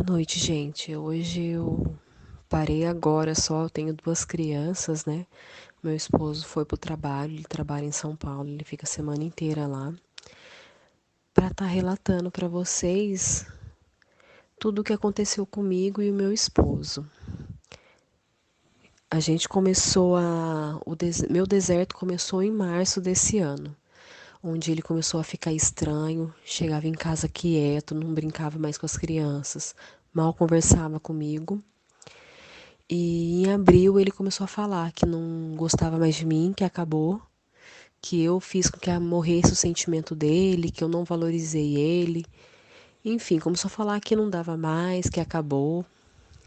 noite, gente. Hoje eu parei agora só, eu tenho duas crianças, né? Meu esposo foi pro trabalho, ele trabalha em São Paulo, ele fica a semana inteira lá, pra estar relatando pra vocês tudo o que aconteceu comigo e o meu esposo. A gente começou meu deserto começou em março desse ano, onde ele começou a ficar estranho, chegava em casa quieto, não brincava mais com as crianças, mal conversava comigo. E em abril ele começou a falar que não gostava mais de mim, que acabou, que eu fiz com que morresse o sentimento dele, que eu não valorizei ele. Enfim, começou a falar que não dava mais, que acabou.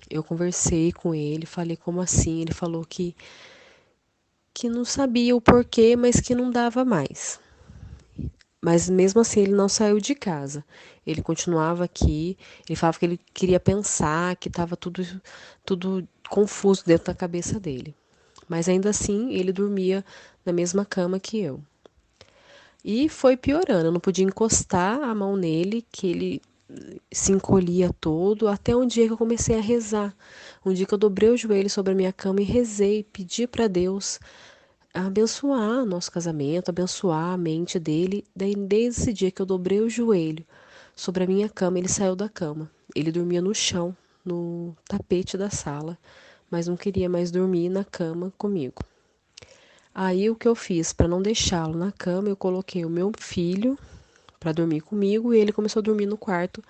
Eu conversei com ele, falei como assim? Ele falou que não sabia o porquê, mas que não dava mais. Mas mesmo assim ele não saiu de casa. Ele continuava aqui, ele falava que ele queria pensar, que estava tudo confuso dentro da cabeça dele. Mas ainda assim, ele dormia na mesma cama que eu. E foi piorando, eu não podia encostar a mão nele, que ele se encolhia todo, até um dia que eu comecei a rezar. Um dia que eu dobrei o joelho sobre a minha cama e rezei, pedi para Deus abençoar nosso casamento, abençoar a mente dele. Daí, desde esse dia que eu dobrei o joelho sobre a minha cama, ele saiu da cama. Ele dormia no chão, no tapete da sala, mas não queria mais dormir na cama comigo. Aí o que eu fiz para não deixá-lo na cama, eu coloquei o meu filho para dormir comigo e ele começou a dormir no quarto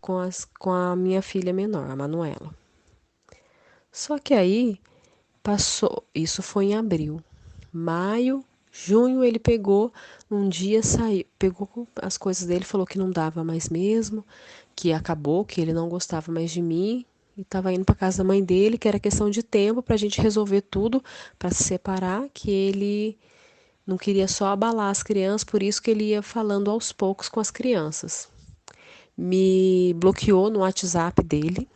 com a minha filha menor, a Manuela. Só que aí passou, isso foi em abril. Maio, junho ele pegou, um dia saiu, pegou as coisas dele, falou que não dava mais mesmo, que acabou, que ele não gostava mais de mim e estava indo para casa da mãe dele, que era questão de tempo para a gente resolver tudo, para se separar, que ele não queria só abalar as crianças, por isso que ele ia falando aos poucos com as crianças. Me bloqueou no WhatsApp dele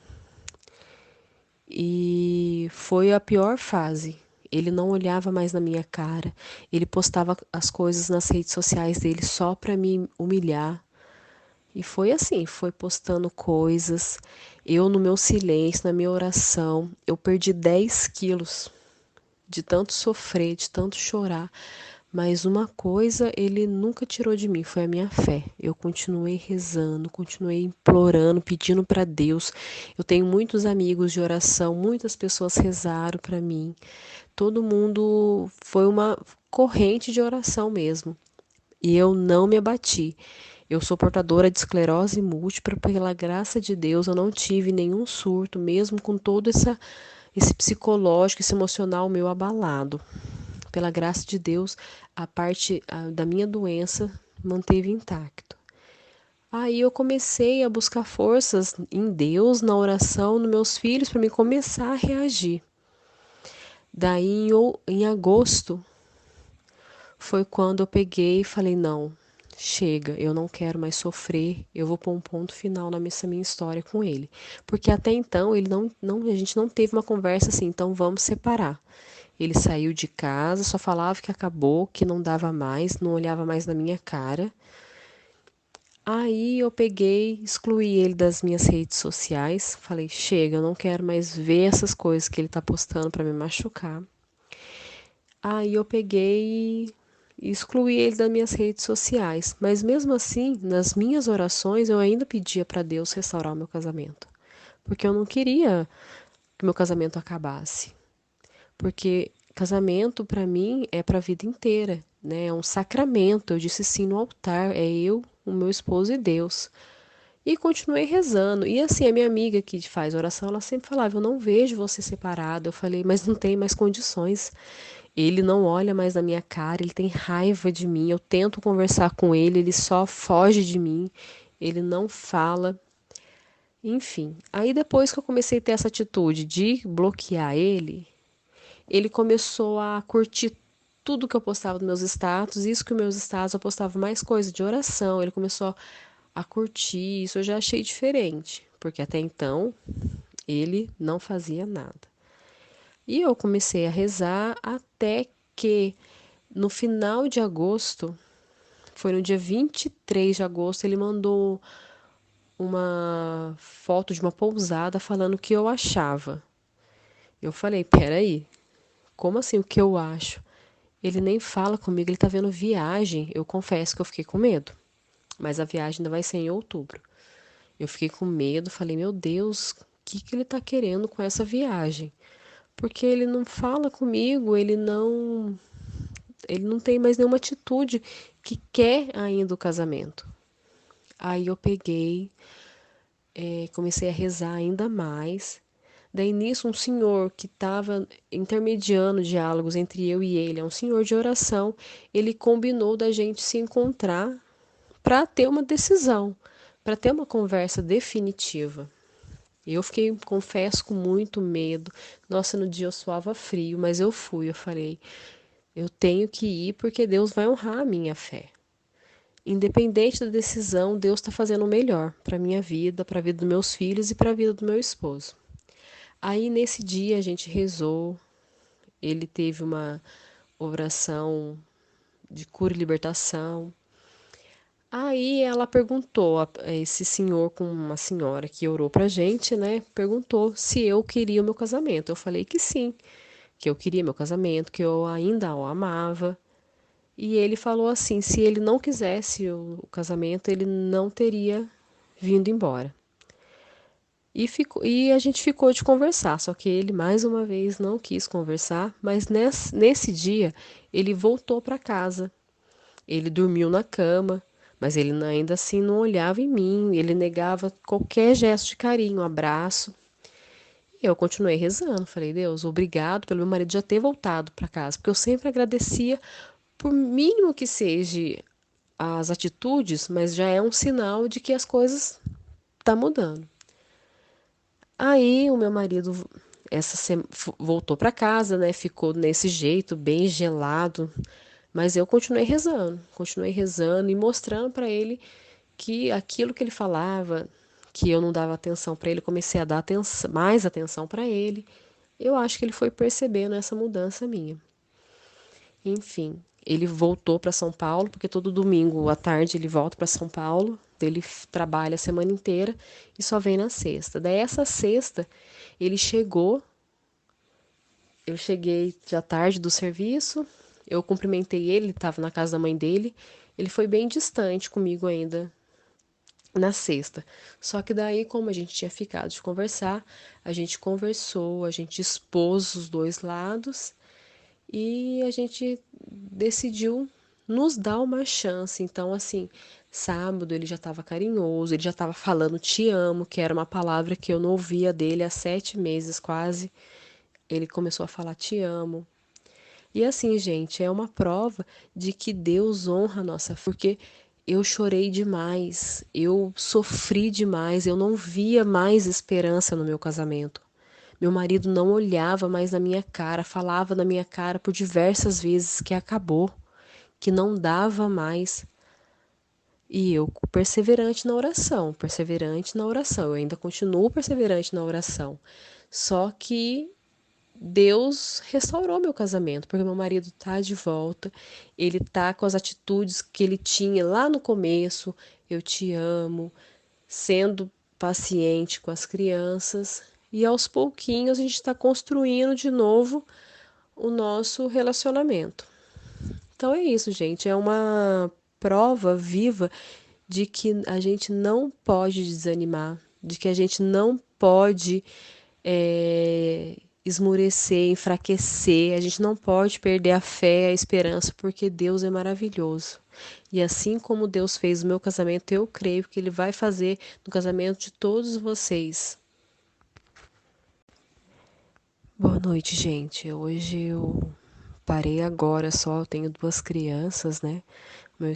e foi a pior fase. Ele não olhava mais na minha cara, ele postava as coisas nas redes sociais dele só para me humilhar. E foi assim, foi postando coisas. Eu, no meu silêncio, na minha oração, eu perdi 10 quilos de tanto sofrer, de tanto chorar. Mas uma coisa ele nunca tirou de mim, foi a minha fé. Eu continuei rezando, continuei implorando, pedindo para Deus. Eu tenho muitos amigos de oração, muitas pessoas rezaram para mim. Todo mundo foi uma corrente de oração mesmo. E eu não me abati. Eu sou portadora de esclerose múltipla, pela graça de Deus, eu não tive nenhum surto, mesmo com todo esse psicológico, esse emocional meu abalado. Pela graça de Deus, a parte da minha doença manteve intacto. Aí eu comecei a buscar forças em Deus, na oração, nos meus filhos, para me começar a reagir. Daí, em agosto, foi quando eu peguei e falei: não, chega, eu não quero mais sofrer, eu vou pôr um ponto final nessa minha história com ele. Porque até então a gente não teve uma conversa assim, então vamos separar. Ele saiu de casa, só falava que acabou, que não dava mais, não olhava mais na minha cara. Aí eu peguei, excluí ele das minhas redes sociais, falei: chega, eu não quero mais ver essas coisas que ele tá postando para me machucar. Aí eu peguei e excluí ele das minhas redes sociais. Mas mesmo assim, nas minhas orações, eu ainda pedia para Deus restaurar o meu casamento. Porque eu não queria que meu casamento acabasse. Porque casamento, para mim, é para a vida inteira, né? É um sacramento. Eu disse sim no altar. É eu, o meu esposo e Deus. E continuei rezando. E assim, a minha amiga que faz oração, ela sempre falava: eu não vejo você separado. Eu falei: mas não tem mais condições. Ele não olha mais na minha cara, ele tem raiva de mim. Eu tento conversar com ele só foge de mim. Ele não fala. Enfim, aí depois que eu comecei a ter essa atitude de bloquear ele começou a curtir tudo que eu postava nos meus status. Isso que os meus status eu postava mais coisa de oração. Ele começou a curtir. Isso eu já achei diferente, porque até então ele não fazia nada. E eu comecei a rezar até que no final de agosto, foi no dia 23 de agosto, ele mandou uma foto de uma pousada falando o que eu achava. Eu falei, peraí, como assim o que eu acho? Ele nem fala comigo, ele tá vendo viagem. Eu confesso que eu fiquei com medo, mas a viagem ainda vai ser em outubro. Eu fiquei com medo, falei, meu Deus, o que que ele tá querendo com essa viagem? Porque ele não fala comigo, ele não tem mais nenhuma atitude que quer ainda o casamento. Aí eu peguei, comecei a rezar ainda mais. Daí nisso, um senhor que estava intermediando diálogos entre eu e ele, é um senhor de oração, ele combinou da gente se encontrar para ter uma decisão, para ter uma conversa definitiva. Eu fiquei, confesso, com muito medo. Nossa, no dia eu suava frio, mas eu fui. Eu falei, eu tenho que ir porque Deus vai honrar a minha fé. Independente da decisão, Deus está fazendo o melhor para minha vida, para a vida dos meus filhos e para a vida do meu esposo. Aí nesse dia a gente rezou, ele teve uma oração de cura e libertação. Aí ela perguntou, esse senhor com uma senhora que orou pra gente, né? Perguntou se eu queria o meu casamento. Eu falei que sim, que eu queria meu casamento, que eu ainda o amava. E ele falou assim, se ele não quisesse o casamento, ele não teria vindo embora. E a gente ficou de conversar, só que ele mais uma vez não quis conversar, mas nesse dia ele voltou para casa. Ele dormiu na cama, mas ele ainda assim não olhava em mim, ele negava qualquer gesto de carinho, um abraço. E eu continuei rezando, falei, Deus, obrigado pelo meu marido já ter voltado para casa, porque eu sempre agradecia, por mínimo que seja as atitudes, mas já é um sinal de que as coisas estão mudando. Aí o meu marido voltou para casa, né? Ficou nesse jeito, bem gelado, mas eu continuei rezando e mostrando para ele que aquilo que ele falava, que eu não dava atenção para ele, comecei a dar mais atenção para ele. Eu acho que ele foi percebendo essa mudança minha. Enfim, ele voltou para São Paulo, porque todo domingo à tarde ele volta para São Paulo. Ele trabalha a semana inteira e só vem na sexta. Daí essa sexta ele chegou, eu cheguei já tarde do serviço, eu cumprimentei ele estava na casa da mãe dele. Ele foi bem distante comigo ainda na sexta. Só que daí, como a gente tinha ficado de conversar, a gente conversou, a gente expôs os dois lados e a gente decidiu nos dar uma chance. Então, assim, sábado ele já estava carinhoso, ele já estava falando te amo, que era uma palavra que eu não ouvia dele há 7 meses quase. Ele começou a falar te amo. E assim, gente, é uma prova de que Deus honra a nossa fé, porque eu chorei demais, eu sofri demais, eu não via mais esperança no meu casamento. Meu marido não olhava mais na minha cara, falava na minha cara por diversas vezes que acabou, que não dava mais. E eu perseverante na oração, perseverante na oração. Eu ainda continuo perseverante na oração. Só que Deus restaurou meu casamento, porque meu marido tá de volta, ele tá com as atitudes que ele tinha lá no começo, eu te amo, sendo paciente com as crianças, e aos pouquinhos a gente está construindo de novo o nosso relacionamento. Então é isso, gente, é uma prova viva de que a gente não pode desanimar, de que a gente não pode esmurecer, enfraquecer, a gente não pode perder a fé, a esperança, porque Deus é maravilhoso. E assim como Deus fez o meu casamento, eu creio que Ele vai fazer no casamento de todos vocês. Boa noite, gente. Hoje eu parei agora só, eu tenho duas crianças, né? Meu